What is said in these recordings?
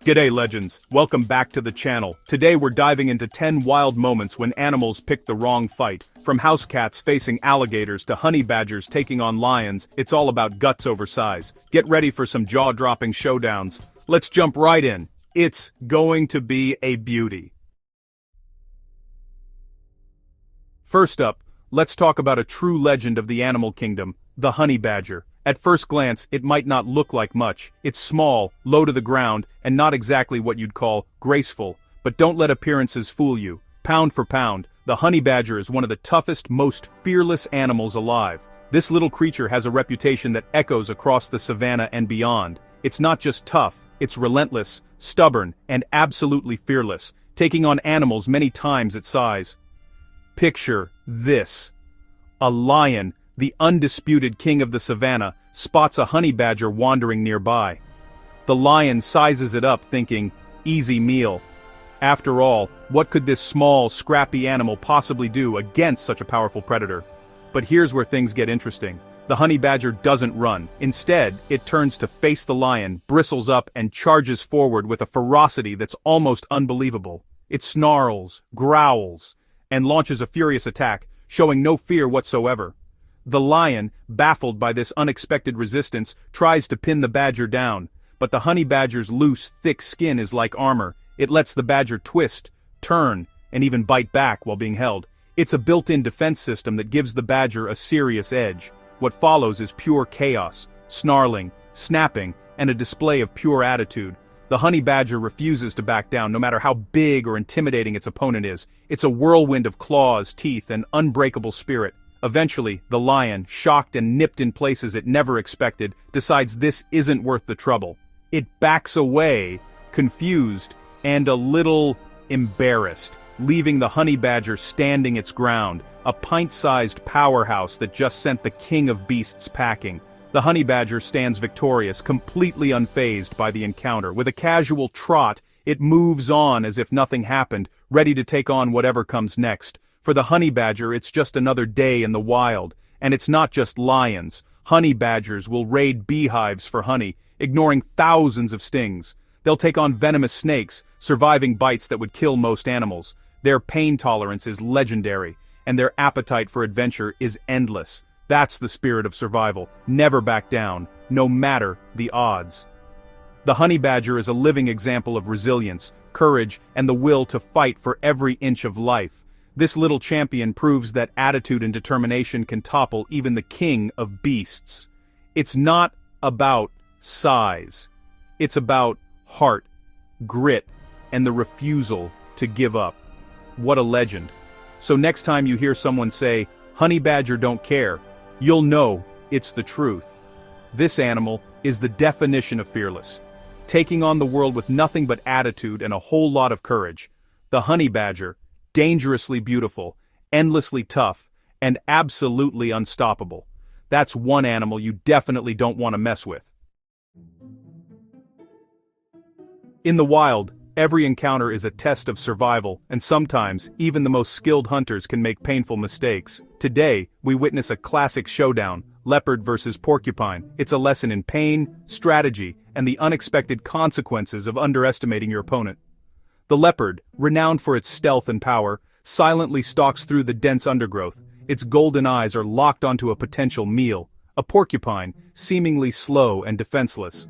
G'day legends, welcome back to the channel. Today we're diving into 10 wild moments when animals picked the wrong fight. From house cats facing alligators to honey badgers taking on lions, it's all about guts over size. Get ready for some jaw-dropping showdowns. Let's jump right in. It's going to be a beauty. First up, let's talk about a true legend of the animal kingdom, the honey badger. At first glance, it might not look like much. It's small, low to the ground, and not exactly what you'd call graceful. But don't let appearances fool you. Pound for pound, the honey badger is one of the toughest, most fearless animals alive. This little creature has a reputation that echoes across the savannah and beyond. It's not just tough, it's relentless, stubborn, and absolutely fearless, taking on animals many times its size. Picture this. A lion, the undisputed king of the savannah, spots a honey badger wandering nearby. The lion sizes it up thinking, easy meal. After all, what could this small, scrappy animal possibly do against such a powerful predator? But here's where things get interesting. The honey badger doesn't run. Instead, it turns to face the lion, bristles up, and charges forward with a ferocity that's almost unbelievable. It snarls, growls, and launches a furious attack, showing no fear whatsoever. The lion, baffled by this unexpected resistance, tries to pin the badger down, but the honey badger's loose, thick skin is like armor. It lets the badger twist, turn, and even bite back while being held. It's a built-in defense system that gives the badger a serious edge. What follows is pure chaos, snarling, snapping, and a display of pure attitude. The honey badger refuses to back down no matter how big or intimidating its opponent is. It's a whirlwind of claws, teeth, and unbreakable spirit. Eventually, the lion, shocked and nipped in places it never expected, decides this isn't worth the trouble. It backs away, confused, and a little embarrassed, leaving the honey badger standing its ground, a pint-sized powerhouse that just sent the king of beasts packing. The honey badger stands victorious, completely unfazed by the encounter. With a casual trot, it moves on as if nothing happened, ready to take on whatever comes next. For the honey badger, it's just another day in the wild. And it's not just lions. Honey badgers will raid beehives for honey, ignoring thousands of stings. They'll take on venomous snakes, surviving bites that would kill most animals. Their pain tolerance is legendary, and their appetite for adventure is endless. That's the spirit of survival. Never back down, no matter the odds. The honey badger is a living example of resilience, courage, and the will to fight for every inch of life. This little champion proves that attitude and determination can topple even the king of beasts. It's not about size. It's about heart, grit, and the refusal to give up. What a legend. So next time you hear someone say, "Honey badger don't care," you'll know it's the truth. This animal is the definition of fearless, taking on the world with nothing but attitude and a whole lot of courage. The honey badger, dangerously beautiful, endlessly tough, and absolutely unstoppable. That's one animal you definitely don't want to mess with. In the wild, every encounter is a test of survival, and sometimes, even the most skilled hunters can make painful mistakes. Today, we witness a classic showdown, leopard versus porcupine. It's a lesson in pain, strategy, and the unexpected consequences of underestimating your opponent. The leopard, renowned for its stealth and power, silently stalks through the dense undergrowth. Its golden eyes are locked onto a potential meal. A porcupine, seemingly slow and defenseless.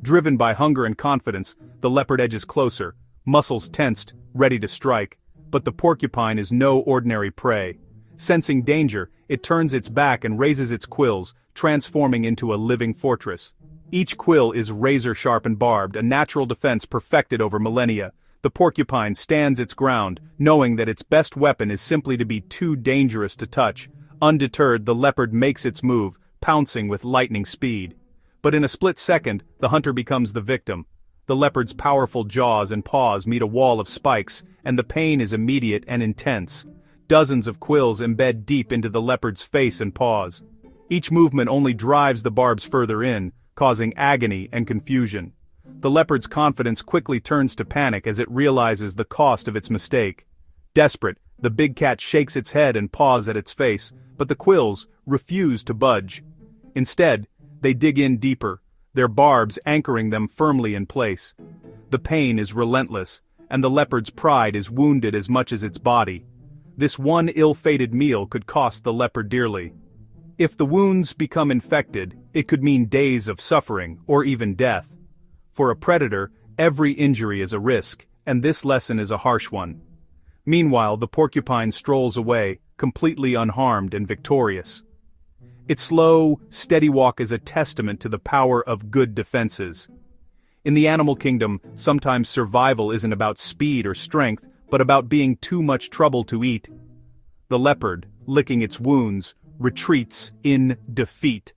Driven by hunger and confidence, the leopard edges closer, muscles tensed, ready to strike. But the porcupine is no ordinary prey. Sensing danger, it turns its back and raises its quills, transforming into a living fortress. Each quill is razor-sharp and barbed, a natural defense perfected over millennia. The porcupine stands its ground, knowing that its best weapon is simply to be too dangerous to touch. Undeterred, the leopard makes its move, pouncing with lightning speed. But in a split second, the hunter becomes the victim. The leopard's powerful jaws and paws meet a wall of spikes, and the pain is immediate and intense. Dozens of quills embed deep into the leopard's face and paws. Each movement only drives the barbs further in, causing agony and confusion. The leopard's confidence quickly turns to panic as it realizes the cost of its mistake. Desperate, the big cat shakes its head and paws at its face, but the quills refuse to budge. Instead, they dig in deeper, their barbs anchoring them firmly in place. The pain is relentless, and the leopard's pride is wounded as much as its body. This one ill-fated meal could cost the leopard dearly. If the wounds become infected, it could mean days of suffering or even death. For a predator, every injury is a risk, and this lesson is a harsh one. Meanwhile, the porcupine strolls away, completely unharmed and victorious. Its slow, steady walk is a testament to the power of good defenses. In the animal kingdom, sometimes survival isn't about speed or strength, but about being too much trouble to eat. The leopard, licking its wounds, retreats in defeat.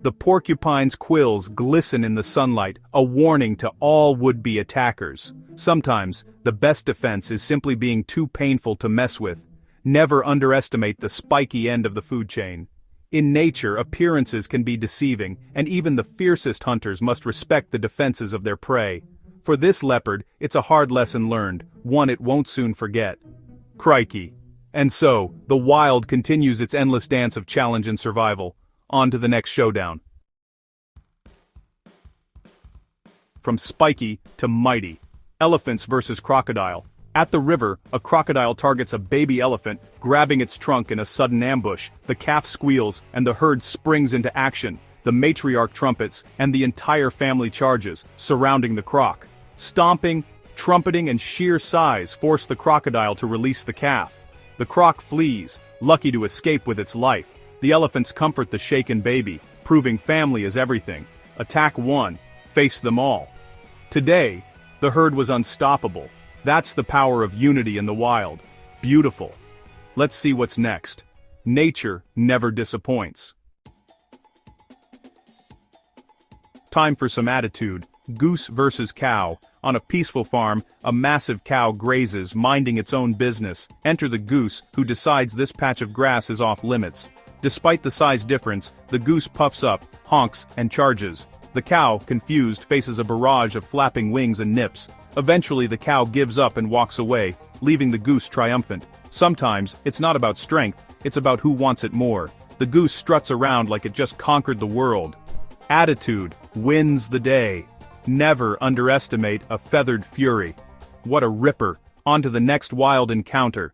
The porcupine's quills glisten in the sunlight, a warning to all would-be attackers. Sometimes, the best defense is simply being too painful to mess with. Never underestimate the spiky end of the food chain. In nature, appearances can be deceiving, and even the fiercest hunters must respect the defenses of their prey. For this leopard, it's a hard lesson learned, one it won't soon forget. Crikey. And so, the wild continues its endless dance of challenge and survival. On to the next showdown. From spiky to mighty. Elephants versus crocodile. At the river, a crocodile targets a baby elephant, grabbing its trunk in a sudden ambush. The calf squeals, and the herd springs into action. The matriarch trumpets, and the entire family charges, surrounding the croc. Stomping, trumpeting, and sheer size force the crocodile to release the calf. The croc flees, lucky to escape with its life. The elephants comfort the shaken baby, proving family is everything. Attack one, face them all. Today, the herd was unstoppable. That's the power of unity in the wild. Beautiful. Let's see what's next. Nature never disappoints. Time for some attitude. Goose versus cow. On a peaceful farm, a massive cow grazes, minding its own business. Enter the goose, who decides this patch of grass is off limits. Despite the size difference, the goose puffs up, honks, and charges. The cow, confused, faces a barrage of flapping wings and nips. Eventually the cow gives up and walks away, leaving the goose triumphant. Sometimes, it's not about strength, it's about who wants it more. The goose struts around like it just conquered the world. Attitude wins the day. Never underestimate a feathered fury. What a ripper. On to the next wild encounter.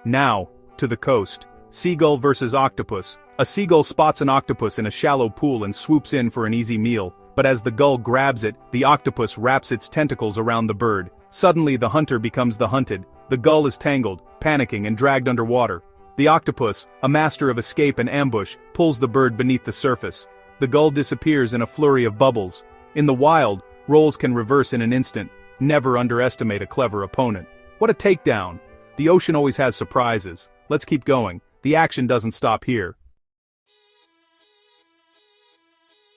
Now, to the coast. Seagull versus octopus. A seagull spots an octopus in a shallow pool and swoops in for an easy meal. But as the gull grabs it, the octopus wraps its tentacles around the bird. Suddenly the hunter becomes the hunted. The gull is tangled, panicking, and dragged underwater. The octopus, a master of escape and ambush, pulls the bird beneath the surface. The gull disappears in a flurry of bubbles. In the wild, roles can reverse in an instant. Never underestimate a clever opponent. What a takedown! The ocean always has surprises. Let's keep going. The action doesn't stop here.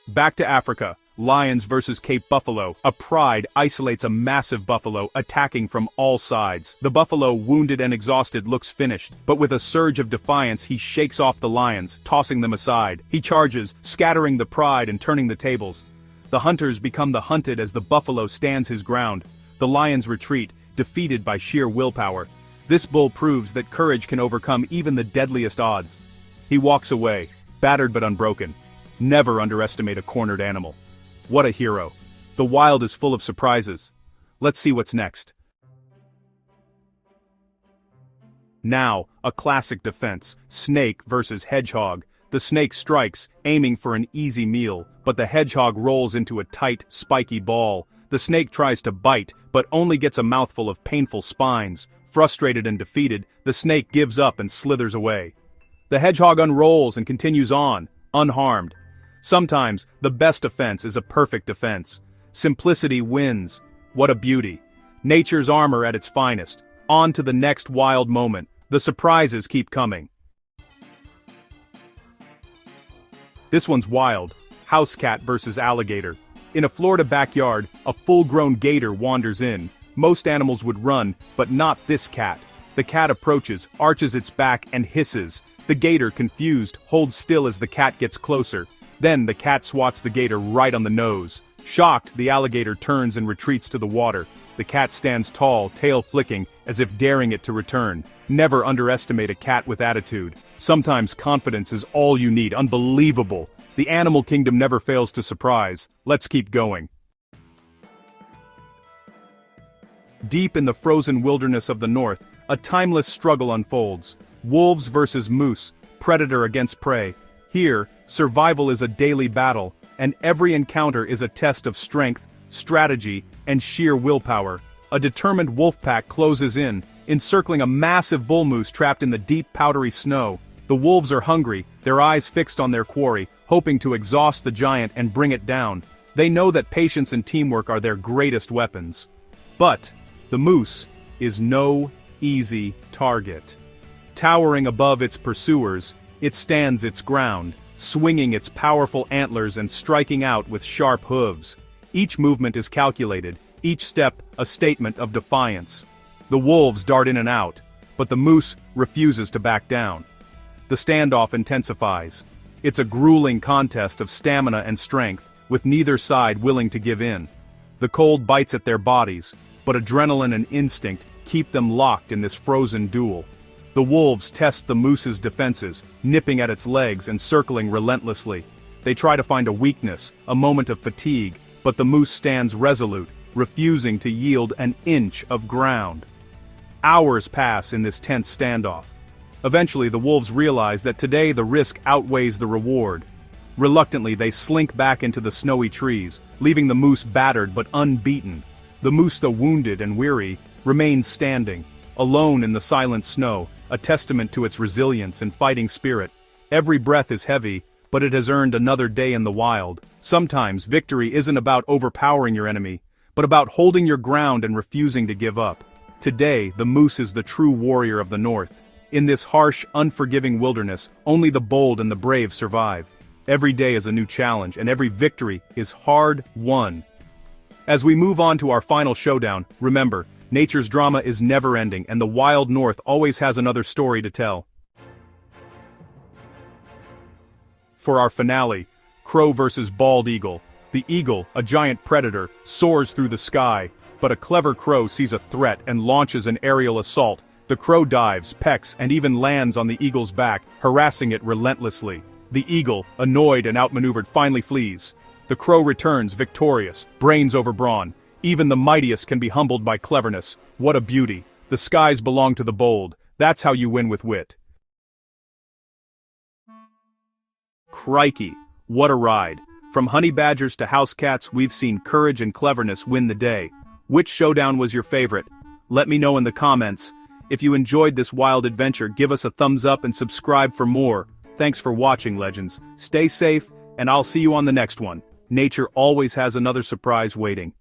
Back to Africa. Lions versus Cape buffalo. A pride isolates a massive buffalo, attacking from all sides. The buffalo, wounded and exhausted, looks finished, but with a surge of defiance he shakes off the lions, tossing them aside. He charges, scattering the pride and turning the tables. The hunters become the hunted as the buffalo stands his ground. The lions retreat, defeated by sheer willpower. This bull proves that courage can overcome even the deadliest odds. He walks away, battered but unbroken. Never underestimate a cornered animal. What a hero. The wild is full of surprises. Let's see what's next. Now, a classic defense. Snake versus hedgehog. The snake strikes, aiming for an easy meal, but the hedgehog rolls into a tight, spiky ball. The snake tries to bite, but only gets a mouthful of painful spines. Frustrated and defeated, the snake gives up and slithers away. The hedgehog unrolls and continues on, unharmed. Sometimes, the best defense is a perfect defense. Simplicity wins. What a beauty. Nature's armor at its finest. On to the next wild moment. The surprises keep coming. This one's wild. House cat versus alligator. In a Florida backyard, a full-grown gator wanders in. Most animals would run, but not this cat. The cat approaches, arches its back, and hisses. The gator, confused, holds still as the cat gets closer. Then the cat swats the gator right on the nose. Shocked, the alligator turns and retreats to the water. The cat stands tall, tail flicking, as if daring it to return. Never underestimate a cat with attitude. Sometimes confidence is all you need. Unbelievable. The animal kingdom never fails to surprise. Let's keep going. Deep in the frozen wilderness of the north, a timeless struggle unfolds. Wolves versus moose, predator against prey. Here, survival is a daily battle, and every encounter is a test of strength, strategy, and sheer willpower. A determined wolf pack closes in, encircling a massive bull moose trapped in the deep powdery snow. The wolves are hungry, their eyes fixed on their quarry, hoping to exhaust the giant and bring it down. They know that patience and teamwork are their greatest weapons. But the moose is no easy target. Towering above its pursuers, it stands its ground, swinging its powerful antlers and striking out with sharp hooves. Each movement is calculated, each step a statement of defiance. The wolves dart in and out, but the moose refuses to back down. The standoff intensifies. It's a grueling contest of stamina and strength, with neither side willing to give in. The cold bites at their bodies, but adrenaline and instinct keep them locked in this frozen duel. The wolves test the moose's defenses, nipping at its legs and circling relentlessly. They try to find a weakness, a moment of fatigue, but the moose stands resolute, refusing to yield an inch of ground. Hours pass in this tense standoff. Eventually the wolves realize that today the risk outweighs the reward. Reluctantly they slink back into the snowy trees, leaving the moose battered but unbeaten. The moose, though wounded and weary, remains standing, alone in the silent snow, a testament to its resilience and fighting spirit. Every breath is heavy, but it has earned another day in the wild. Sometimes victory isn't about overpowering your enemy, but about holding your ground and refusing to give up. Today, the moose is the true warrior of the North. In this harsh, unforgiving wilderness, only the bold and the brave survive. Every day is a new challenge, and every victory is hard-won. As we move on to our final showdown, remember, nature's drama is never-ending, and the wild North always has another story to tell. For our finale, Crow versus Bald Eagle. The eagle, a giant predator, soars through the sky, but a clever crow sees a threat and launches an aerial assault. The crow dives, pecks, and even lands on the eagle's back, harassing it relentlessly. The eagle, annoyed and outmaneuvered, finally flees. The crow returns victorious, brains over brawn. Even the mightiest can be humbled by cleverness. What a beauty. The skies belong to the bold. That's how you win with wit. Crikey, what a ride. From honey badgers to house cats, we've seen courage and cleverness win the day. Which showdown was your favorite? Let me know in the comments. If you enjoyed this wild adventure, give us a thumbs up and subscribe for more. Thanks for watching, legends. Stay safe, and I'll see you on the next one. Nature always has another surprise waiting.